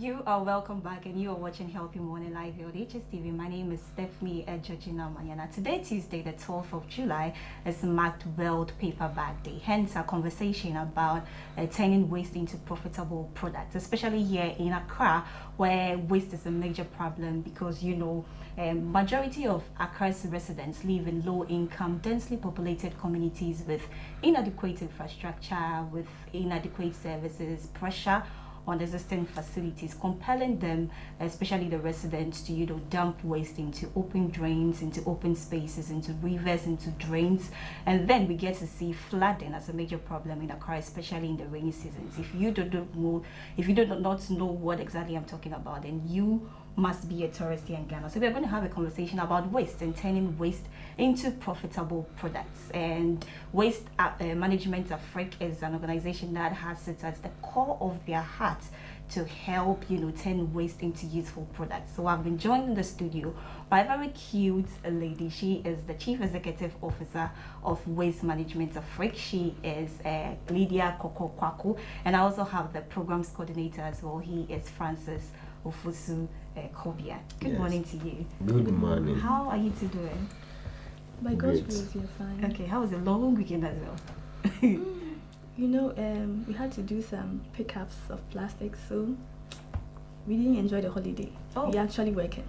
You are welcome back, and you are watching Healthy Morning Live on Hstv. My name is Stephanie Georgina Manyana. Today, Tuesday, the 12th of July, is marked World Paper Bag Day. Hence, our conversation about turning waste into profitable products, especially here in Accra, where waste is a major problem because, majority of Accra's residents live in low-income, densely populated communities with inadequate infrastructure, with inadequate services, pressure on existing facilities, compelling them, especially the residents, to dump waste into open drains, into open spaces, into rivers, into drains, and then we get to see flooding as a major problem in Accra, especially in the rainy seasons. If you do not know what exactly I'm talking about, then you must be a tourist here in Ghana. So we're going to have a conversation about waste and turning waste into profitable products. And Waste Management Africa is an organization that has it as the core of their heart to help turn waste into useful products. So I've been joined in the studio by a very cute lady. She is the Chief Executive Officer of Waste Management Africa. She is Lydia Kwaku, and I also have the programs coordinator as well. He is Francis Ofusu Kobia. Good morning to you. Good morning. How are you two doing? By God's grace, you're fine. Okay, how was the long weekend as well? We had to do some pickups of plastic, so we didn't enjoy the holiday. Oh. We actually working.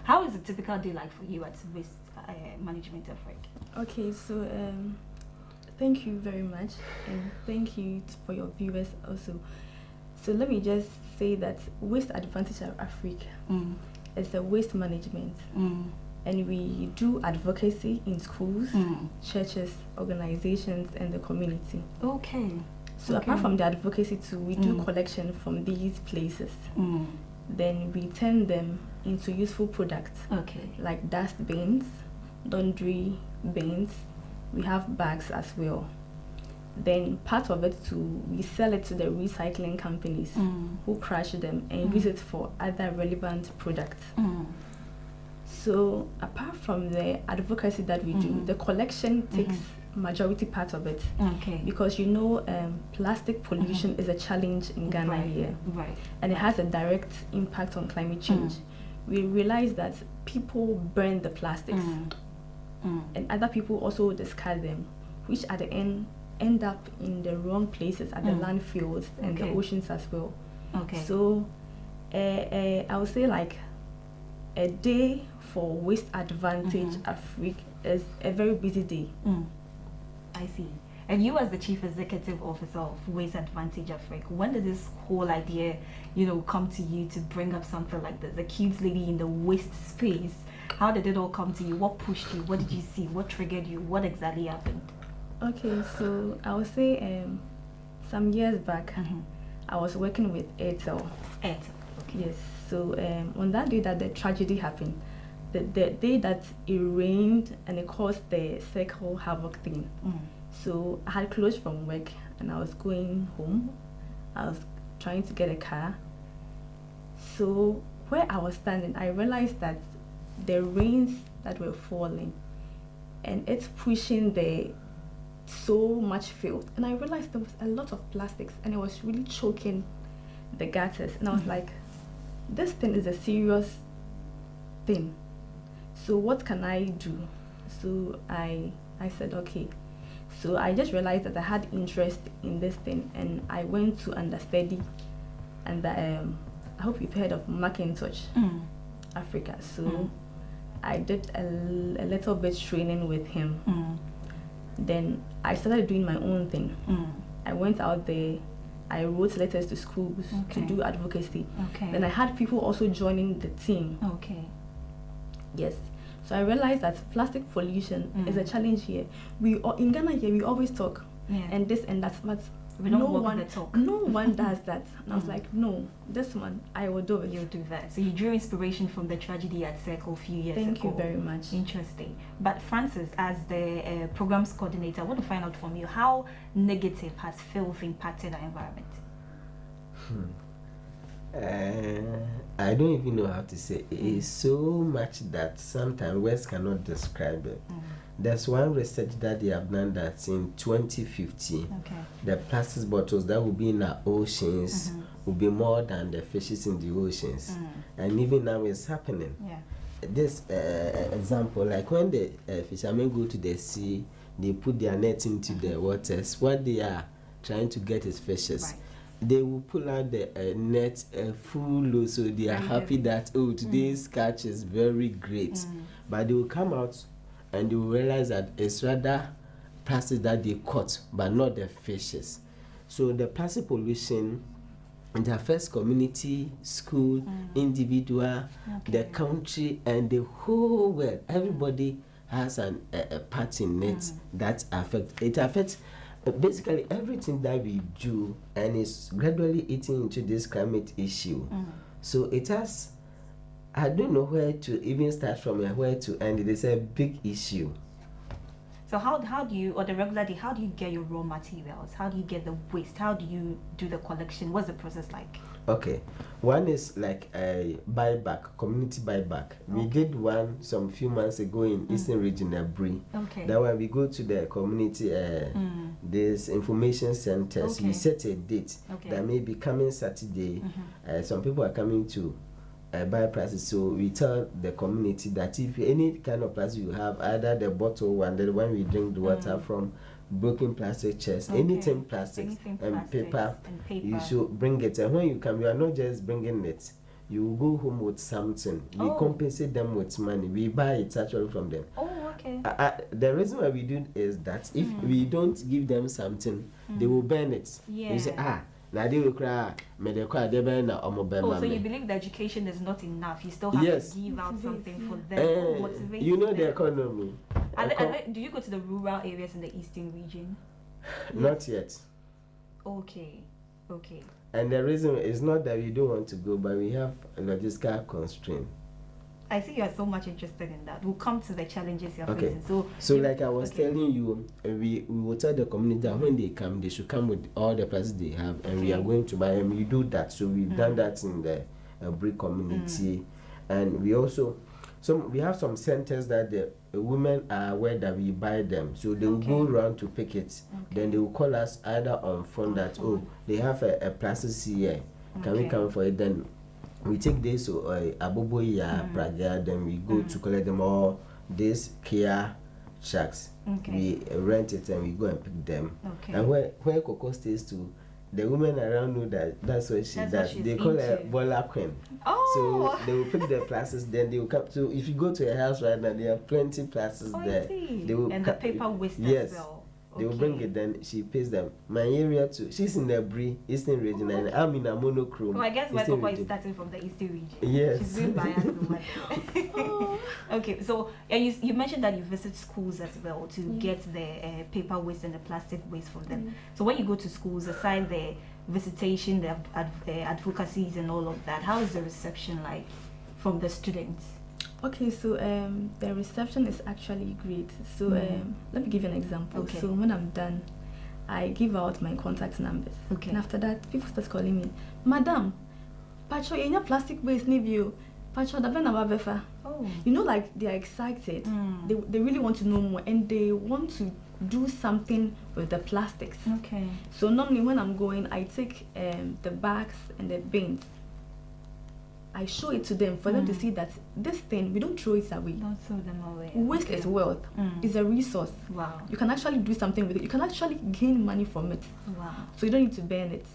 How is a typical day like for you at Waste Management Africa? Okay, so thank you very much, and thank you for your viewers also. So let me just say that Waste Advantage Africa is a waste management, and we do advocacy in schools, churches, organizations, and the community. Okay. So apart from the advocacy too, we do collection from these places. Then we turn them into useful products. Okay. Like dust bins, laundry bins. We have bags as well. Then part of it too, we sell it to the recycling companies who crush them and use it for other relevant products. So apart from the advocacy that we do, the collection takes majority part of it. Okay. Because plastic pollution is a challenge in Ghana here. Right. And it has a direct impact on climate change. We realize that people burn the plastics and other people also discard them, which at the end up in the wrong places at the landfills and the oceans as well. Okay. So I would say like a day for Waste Advantage Africa is a very busy day. I see. And you as the Chief Executive Officer of Waste Advantage Africa, when did this whole idea, come to you to bring up something like this? A cute lady in the waste space. How did it all come to you? What pushed you? What did you see? What triggered you? What exactly happened? Okay, so I would say some years back, I was working with Airtel. Airtel, okay. Yes, so on that day that the tragedy happened, the day that it rained and it caused the circle havoc thing. So I had closed from work and I was going home. I was trying to get a car. So where I was standing, I realized that the rains that were falling and it's pushing so much filth, and I realized there was a lot of plastics and it was really choking the gutters, and I was like, this thing is a serious thing, so what can I do? So I said okay. So I just realized that I had interest in this thing, and I went to understudy, and I hope you've heard of Macintosh Africa. So I did a little bit training with him. Then I started doing my own thing. I went out there, I wrote letters to schools to do advocacy. Okay. Then I had people also joining the team. Okay. Yes. So I realized that plastic pollution is a challenge here. In Ghana here, we always talk and this and that, but we don't walk the talk. No one does that. And I was like, no, this one, I will do it. You'll do that. So you drew inspiration from the tragedy at Circle a few years ago. Thank you very much. Interesting. But Francis, as the programs coordinator, I want to find out from you, how negative has filth impacted our environment? I don't even know how to say it. It is so much that sometimes words cannot describe it. There's one research that they have done that in 2050, the plastic bottles that will be in our oceans will be more than the fishes in the oceans. And even now it's happening. This example, like when the fishermen go to the sea, they put their net into the waters. What they are trying to get is fishes. They will pull out the net full load, so they are happy that, oh, today's catch is very great. But they will come out and they will realize that it's rather plastic that they caught, but not the fishes. So the plastic pollution it affects community, school, individual, the country, and the whole world. Everybody has a part in it that affects. It affects basically everything that we do, and it's gradually eating into this climate issue. So it has, I don't know where to even start from and where to end. It is a big issue. So how do you, or the regular day, how do you get your raw materials? How do you get the waste? How do you do the collection? What's the process like? Okay, one is like a buyback, community buyback. We did one some few months ago in Eastern Region, Abri. That when we go to the community, there's information centers. We set a date that may be coming Saturday. Some people are coming to buy prices, so we tell the community that if any kind of plastic you have, either the bottle one, the one we drink the water from, broken plastic chairs, anything plastic and paper, you should bring it. And when you come, you are not just bringing it, you will go home with something. We compensate them with money. We buy it actually from them. The reason why we do it is that if we don't give them something, they will burn it. You say, so you believe the education is not enough? You still have to give out something for them. You know the economy. Do you go to the rural areas in the Eastern region? Not yet. Okay. And the reason is not that we don't want to go, but we have a logistical constraint. I see you are so much interested in that. We'll come to the challenges you're facing. So like I was telling you, we will tell the community that when they come, they should come with all the prices they have, and we are going to buy them. You do that. So we've done that in the brick community, and we also, we have some centers that the women are aware that we buy them. So they will go around to pick it. Then they will call us either on phone that they have a plastic here. Can we come for it? Then we take this Aboboya, Praga, then we go to collect them all. This Kia trucks, we rent it and we go and pick them. And where Coco stays to, the women around know that that's what she does. They call her Bola Queen. So they will pick the plastics, then they will come. So if you go to a house right now, there are plenty plastics there. They will the paper waste as well. They will bring it, then she pays them. My area too. She's in the Brie, Eastern region, and I'm in a monochrome. I guess my Papa is starting from the Eastern region. Yes. She's doing bias. Okay, so you mentioned that you visit schools as well to get the paper waste and the plastic waste from them. So when you go to schools, aside the visitation, the advocacies and all of that, how is the reception like from the students? Okay, so the reception is actually great. So let me give you an example. So when I'm done, I give out my contact numbers. And after that, people start calling me, Madam, Pacho, you have plastic waste, you. Pacho, you know, like they're excited. They really want to know more, and they want to do something with the plastics. So normally when I'm going, I take the bags and the bins. I show it to them for them to see that this thing, we don't throw it away. Don't throw them away. Waste is wealth. It's a resource. Wow. You can actually do something with it. You can actually gain money from it. Wow. So you don't need to burn it.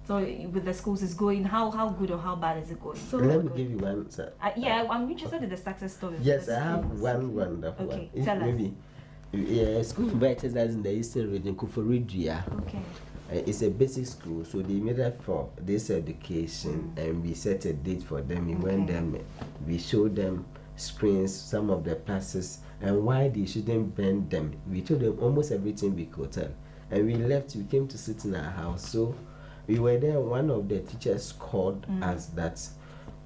So with the schools, it's going, how good or how bad is it going? So let me give you one, sir. I'm interested in the success story. Yes, I have one wonderful one. Tell us. Maybe school invited us in the Eastern region, Kufuridria. It's a basic school, so they made up for this education, and we set a date for them. We went them, we showed them screens, some of the plastics, and why they shouldn't burn them. We told them almost everything we could tell, and we left. We came to sit in our house. So we were there. One of the teachers called us that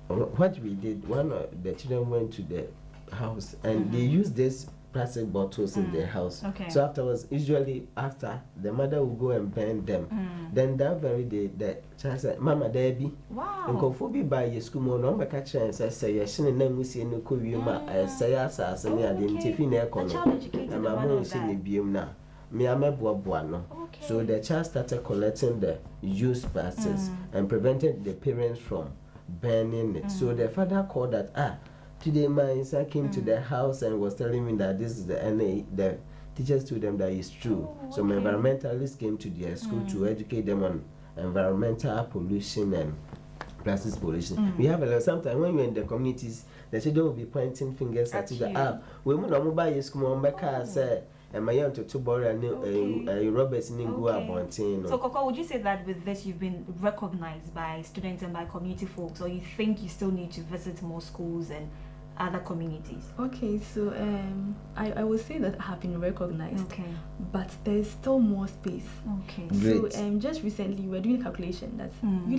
what we did. One of the children went to the house and they used this plastic bottles in their house. Okay. So afterwards, usually after, the mother will go and burn them. Then that very day, the child said, Mama, Debbie, and go for be by your school, no, my catcher, and say, yes, and then we see no Koyuma, say, as I didn't tiffin air corner, and my mom is in the beam now. Me, I'm a buano. So the child started collecting the used plastics and prevented the parents from burning it. So the father called that, today my son came to the house and was telling me that this is the teachers told them that it's true. So my environmentalists came to their school to educate them on environmental pollution and plastic pollution. We have a lot. Sometimes when you're in the communities, the children will be pointing fingers at you. We will not buy your school on back say and my young to borrow and Robert's Ningu Abontin. So, Coco, would you say that with this you've been recognized by students and by community folks, or you think you still need to visit more schools and other communities? Okay, so I would say that I have been recognized, but there's still more space. Okay. Great. So just recently we were doing a calculation that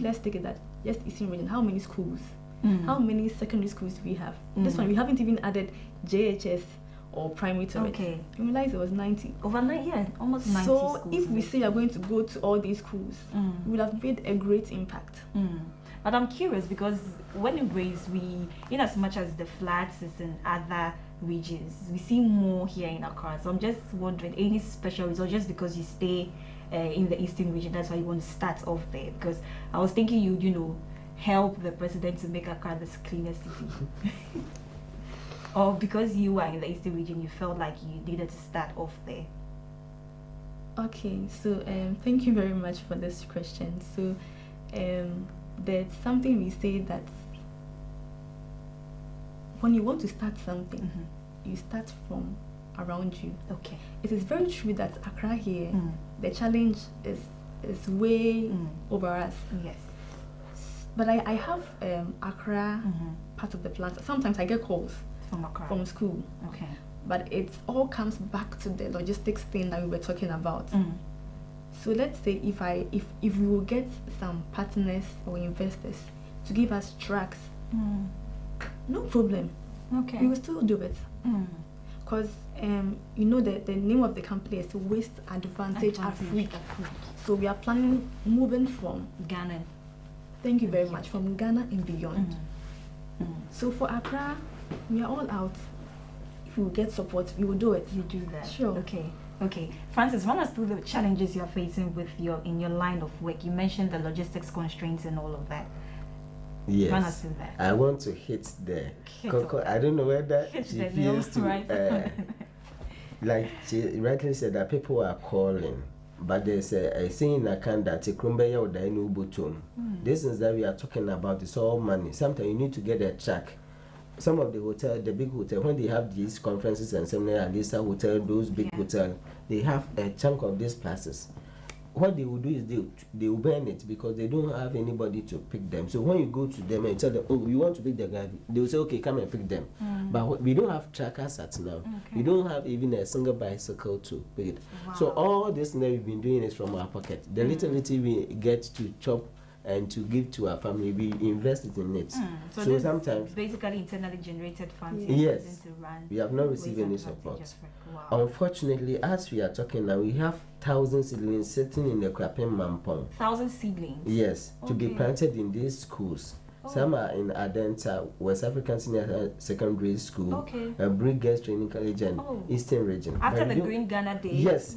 let's take it that just Eastern region, how many schools, how many secondary schools do we have? This one we haven't even added JHS or primary to it. I realized it was 90. Over 90, yeah, almost 90 so schools. If we say you're going to go to all these schools, we will have made a great impact. But I'm curious because when in Grace, in as much as the flats is in other regions, we see more here in Accra. So I'm just wondering, any special reason, or just because you stay in the Eastern region, that's why you want to start off there? Because I was thinking you know, help the president to make Accra the cleanest city. Or because you are in the Eastern region, you felt like you needed to start off there? Okay, so thank you very much for this question. So there's something we say that when you want to start something, you start from around you. Okay. It is very true that Accra here, the challenge is way over us. Yes. But I have Accra part of the plan. Sometimes I get calls from school. Okay. But it all comes back to the logistics thing that we were talking about. So let's say if we will get some partners or investors to give us trucks, no problem. Okay. We will still do it. Because you know that the name of the company is Waste Advantage Africa. So we are planning moving from Ghana. Thank you very much, from Ghana and beyond. So for Accra, we are all out. If we get support, we will do it. You do that. Sure. Okay. Francis, run us through the challenges you're facing with in your line of work. You mentioned the logistics constraints and all of that. Yes. Run us through that. I want to hit there. I don't know whether she feels to like she rightly said that people are calling. But there's a saying in Account that this is that we are talking about is all money. Sometimes you need to get a check. Some of the hotel, the big hotel, when they have these conferences and seminars, at least hotel, those big hotels, they have a chunk of these places. What they will do is they will burn it because they don't have anybody to pick them. So when you go to them and tell them, oh, you want to pick the guy, they will say, okay, come and pick them. But we don't have trackers at now. We don't have even a single bicycle to pick it. Wow. So all this that we've been doing is from our pocket. The little we get to chop and to give to our family, we invest it in it. So sometimes basically internally generated funds. Yes, to run, we have not received any support. Wow. Unfortunately, as we are talking now, we have 1,000 seedlings sitting in the Krapin Mampong. 1,000 seedlings? Yes, to be planted in these schools. Some are in Adenta, West African Senior Secondary School, Brigade Training College, and Eastern Region. After the Green Ghana Day? Yes.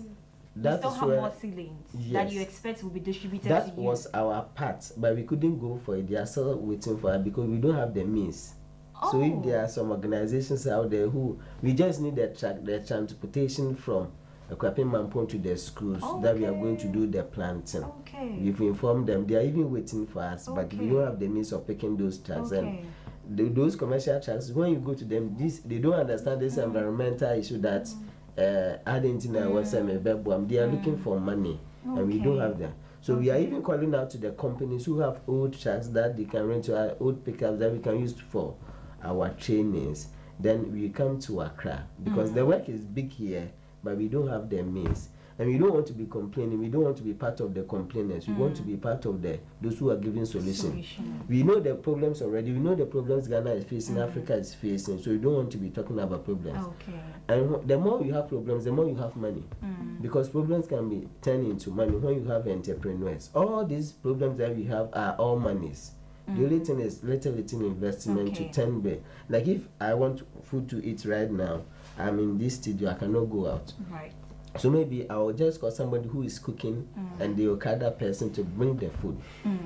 That still have more seedlings that you expect will be distributed to you. That was our part, but we couldn't go for it. They are still waiting for it because we don't have the means. So if there are some organizations out there who we just need the transportation from Kwapin Mampong to the schools that we are going to do the planting. We've informed them. They are even waiting for us, but we don't have the means of picking those trucks. And those commercial trucks, when you go to them, they don't understand this environmental issue that Argentina was they are looking for money, and we don't have that. So we are even calling out to the companies who have old trucks that they can rent to our old pickups that we can use for our trainings. Then we come to Accra because the work is big here, but we don't have the means. And we don't want to be complaining. We don't want to be part of the complainers. We want to be part of those who are giving solutions. We know the problems already. We know the problems Ghana is facing, Africa is facing. So we don't want to be talking about problems. Okay. And the more you have problems, the more you have money. Because problems can be turned into money when you have entrepreneurs. All these problems that we have are all monies. The only thing is little investment to turn back. Like if I want food to eat right now, I'm in this studio, I cannot go out. Right. So maybe I will just call somebody who is cooking and they will call that person to bring the food.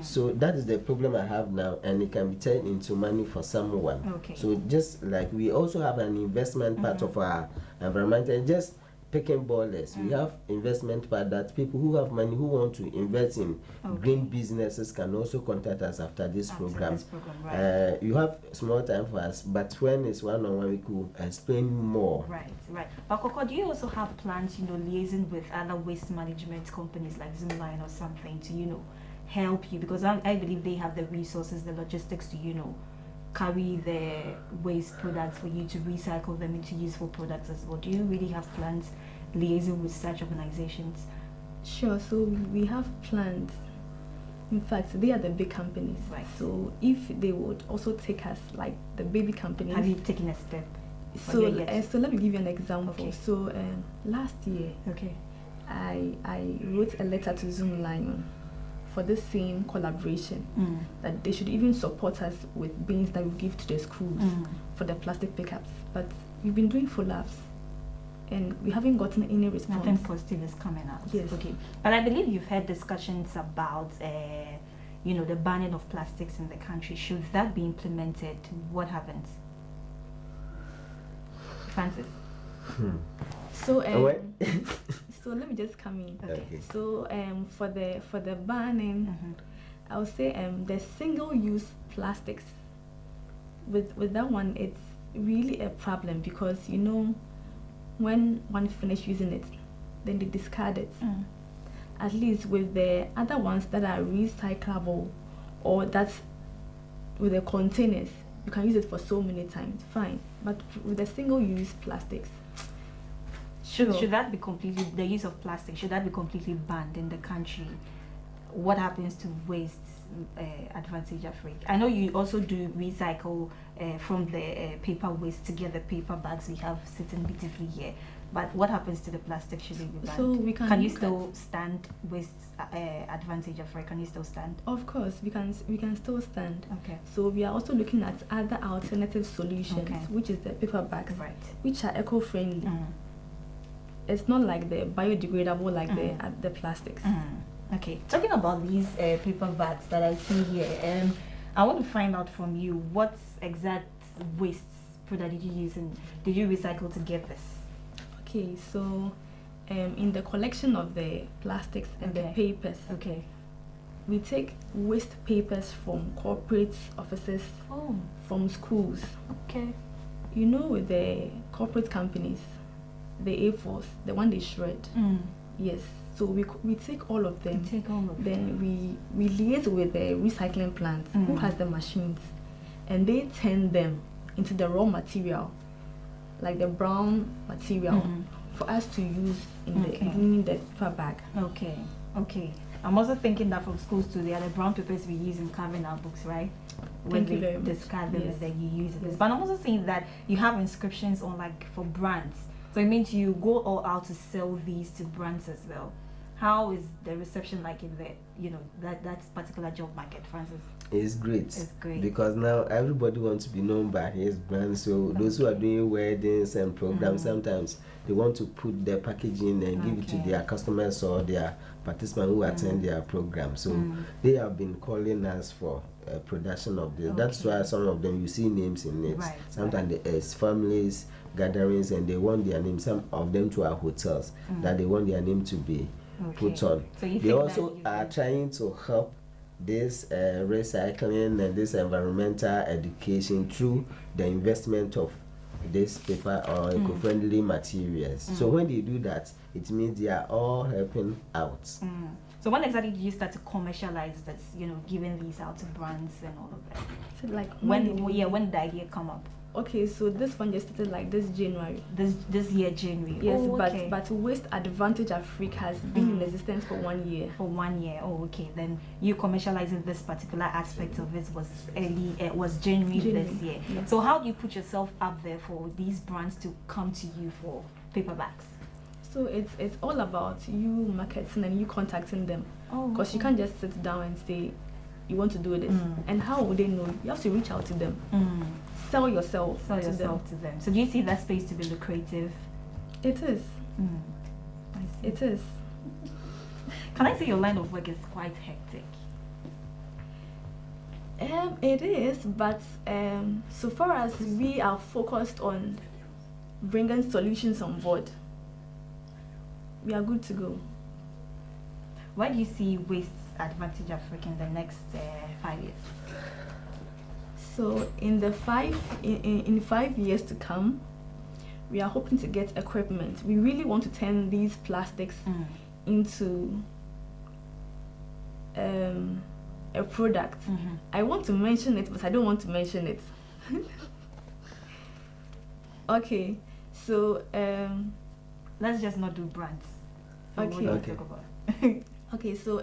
So that is the problem I have now, and it can be turned into money for someone. Okay. So just like we also have an investment part of our environment, and just picking ballers. We have investment part that people who have money who want to invest in green businesses can also contact us after this program. Right. You have small time for us, but when it's one-on-one, we could explain more. Right. But Coco, do you also have plans, liaising with other waste management companies like Zoomline or something to, help you? Because I believe they have the resources, the logistics to, carry the waste products for you to recycle them into useful products as well. Do you really have plans liaising with such organizations? Sure, so we have plans. In fact, they are the big companies. Right. So if they would also take us like the baby companies. Have you taken a step? So let me give you an example. Okay. So last year, I wrote a letter to Zoomline for the same collaboration, that they should even support us with bins that we give to the schools for the plastic pickups. But we've been doing follow-ups and we haven't gotten any response. Nothing positive is coming out. Yes. Okay. But I believe you've had discussions about the banning of plastics in the country. Should that be implemented, what happens? Francis? So so let me just come in. Okay. So for the banning, I would say the single-use plastics. With that one, it's really a problem because when one finish using it, then they discard it. At least with the other ones that are recyclable, or that's with the containers, you can use it for so many times, fine. But with the single-use plastics, should that be completely, the use of plastic, should that be completely banned in the country? What happens to waste advantage Africa? I know you also do recycle from the paper waste to get the paper bags we have sitting beautifully here. But what happens to the plastic? Should it be banned? So we can you still stand waste advantage Africa? Can you still stand? Of course, we can still stand. Okay. So we are also looking at other alternative solutions, which is the paper bags, which are eco-friendly. It's not like the biodegradable like the plastics. Okay, talking about these paper bags that I see here, I want to find out from you what exact waste product did you use and did you recycle to get this? Okay, so in the collection of the plastics and the papers, we take waste papers from corporate offices, from schools. Okay. With the corporate companies, the A4s, the one they shred. Yes. So we take all of them. Then we liaise with the recycling plant who has the machines, and they turn them into the raw material, like the brown material, for us to use in the paper bag. Okay. I'm also thinking that from schools too, there are the brown papers we use in carving our books, right? When they discard them and then you use it. But I'm also saying that you have inscriptions on for brands. So it means you go all out to sell these to brands as well. How is the reception like in that particular job market, Francis? It's great. It's great. Because now everybody wants to be known by his brand. So those who are doing weddings and programs, sometimes they want to put their packaging and give it to their customers or their participants who attend their program. So they have been calling us for production of this. That's why some of them you see names in it. Sometimes it's families, gatherings, and they want their name. Some of them to our hotels that they want their name to be put on. So they also are trying to help this recycling and this environmental education through the investment of this paper or eco-friendly materials. So when they do that, it means they are all helping out. So when exactly did you start to commercialize this, giving these out to brands and all of that? So like when did the idea come up? Okay, so this one just started like this January. This year, January. Yes, okay. but Waste Advantage Africa has been in existence for 1 year. For 1 year. Oh, okay. Then you commercializing this particular aspect of it was was January this year. Yes. So how do you put yourself up there for these brands to come to you for paperbacks? So it's all about you marketing and you contacting them. Oh, because okay. you can't just sit down and say you want to do this. And how would they know? You have to reach out to them. Sell yourself to them. So do you see that space to be lucrative? It is. I see. It is. Can I say your line of work is quite hectic? It is, but so far as we are focused on bringing solutions on board, we are good to go. Where do you see Waste Advantage Africa in the next 5 years? So in 5 years to come, we are hoping to get equipment. We really want to turn these plastics into a product. I want to mention it, but I don't want to mention it. Okay, so let's just not do brands. So okay. What do you talk about? Okay, so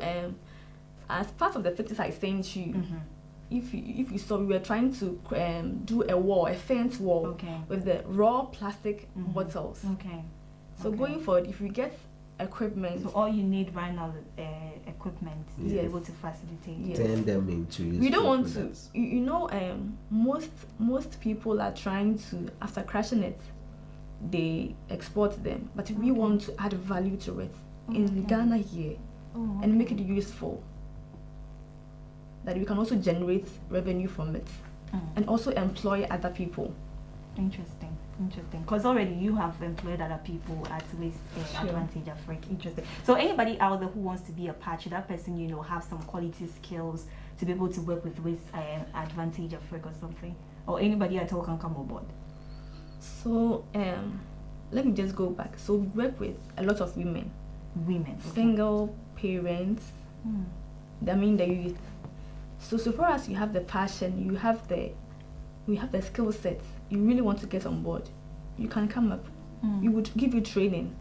as part of the pictures I sent you, if you saw, we were trying to do a fence wall with the raw plastic bottles. Okay. So going forward, if we get equipment, so all you need right now is equipment to be able to facilitate. Turn them into. We don't want products. Most people are trying to, after crashing it, they export them, but we want to add value to it in Ghana here and make it useful, that we can also generate revenue from it and also employ other people. Interesting. Because already you have employed other people at Waste Advantage Africa. Interesting. So anybody out there who wants to be a part, should that person have some quality skills to be able to work with Waste Advantage Africa or something, or anybody at all can come on board? So let me just go back. So we work with a lot of women, single parents, I mean the youth. So far as you have the passion, you have the skill set, you really want to get on board, you can come up. We would give you training.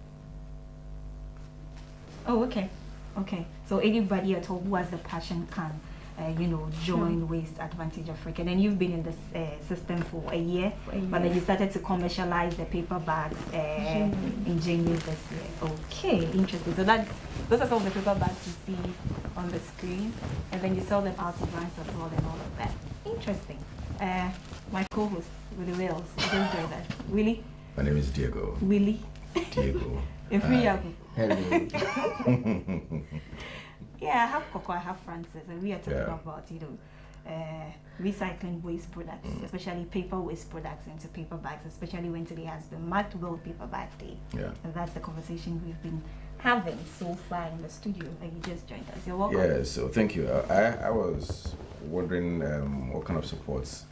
Oh, okay. So anybody at all who has the passion can join Waste Advantage Africa. And you've been in this system for a year, but then you started to commercialize the paper bags in January this year. Okay, interesting. So those are some of the paper bags you see on the screen, and then you sell them out to brands as well and all of that. Interesting. My co-host, Willie Wales, just joined that. Willie? My name is Diego. Willie? Diego. Hello. Yeah, I have Coco, I have Francis, and we are talking about recycling waste products, especially paper waste products into paper bags, especially when today has been Marked World Paper Bag Day. Yeah. And that's the conversation we've been having so far in the studio, and you just joined us. You're welcome. Yeah, so thank you. I was wondering what kind of supports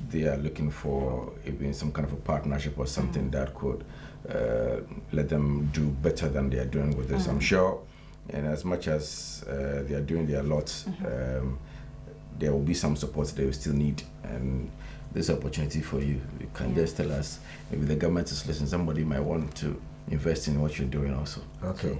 they are looking for, even some kind of a partnership or something that could let them do better than they are doing with this. I'm sure, and as much as they are doing their lot, there will be some support they will still need. And this opportunity for you, you can just tell us, maybe the government is listening, somebody might want to invest in what you're doing also. Okay.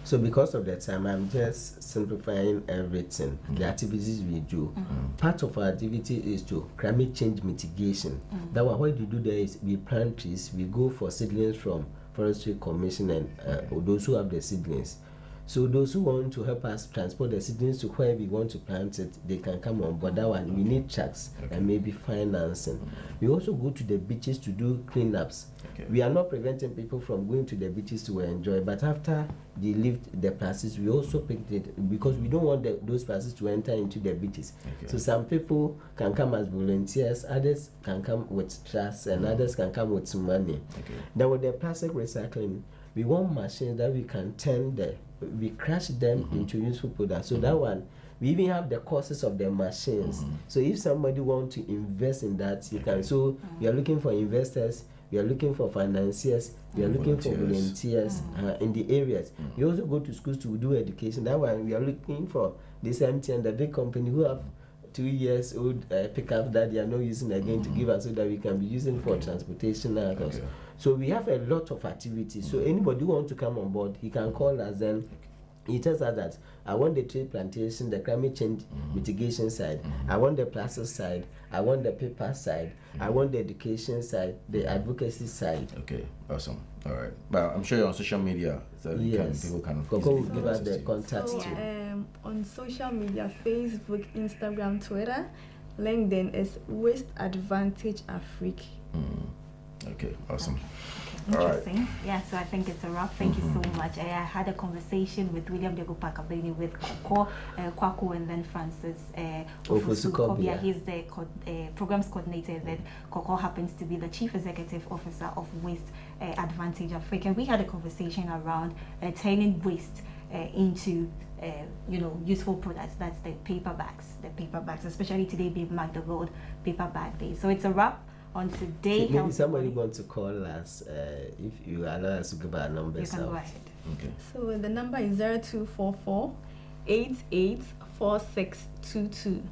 So because of the time, I'm just simplifying everything, the activities we do. Part of our activity is to climate change mitigation. That what we do there is we plant trees, we go for seedlings from Forestry Commission and those who have the seedlings. So those who want to help us transport the seedlings to where we want to plant it, they can come on board. That one, we need trucks and maybe financing. We also go to the beaches to do cleanups. We are not preventing people from going to the beaches to enjoy, but after they leave the plastics, we also picked it because we don't want those plastics to enter into the beaches. So some people can come as volunteers, others can come with trucks, and others can come with some money. Then with the plastic recycling, we want machines that we can turn we crash them into useful products. So that one, we even have the costs of the machines. So if somebody wants to invest in that, you can. So we are looking for investors. we are looking for financiers, we are looking for volunteers in the areas. We also go to schools to do education. That one, we are looking for this MTN, the big company who have 2 years old pickup that they are not using again to give us so that we can be using for transportation. So we have a lot of activities. So anybody who wants to come on board, he can call us. Then he tells us that I want the tree plantation, the climate change mitigation side, I want the plastic side, I want the paper side, I want the education side, the advocacy side. Okay, awesome. All right. Well, I'm sure you're on social media, so people can Coco will give us the contacts too. On social media, Facebook, Instagram, Twitter, LinkedIn is Waste Advantage Afrique. Okay, awesome. Interesting. Right. Yeah, so I think it's a wrap. Thank you so much. I had a conversation with William Diego Pakabeni, with Koko, Kwaku, and then Francis Ofusu-Kobia. He's the programs coordinator. Then Koko happens to be the chief executive officer of Waste Advantage Africa. And we had a conversation around turning waste into useful products. That's the paper bags, especially today being marked the World Paper Bag Day. So it's a wrap on today. So maybe somebody wants to call us if you allow us to give our numbers. You can go ahead. Okay. So the number is 0244 884622.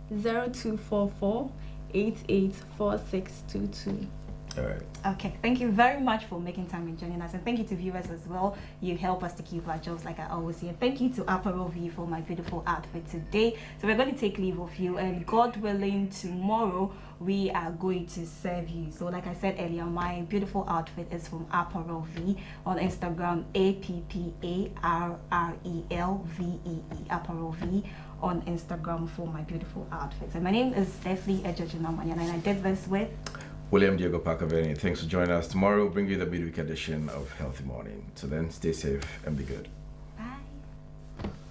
0244 884622. All right. Okay, thank you very much for making time and joining us, and thank you to viewers as well. You help us to keep our jobs, like I always say. And thank you to Hstv for my beautiful outfit today. So we're going to take leave of you, and God willing, tomorrow we are going to serve you. So like I said earlier, my beautiful outfit is from Hstv on Instagram, APPARRELVEE, Hstv on Instagram for my beautiful outfits. And my name is Hstv and I did this with William Diego Pakaveni. Thanks for joining us. Tomorrow we'll bring you the midweek edition of Healthy Morning. So then, stay safe and be good.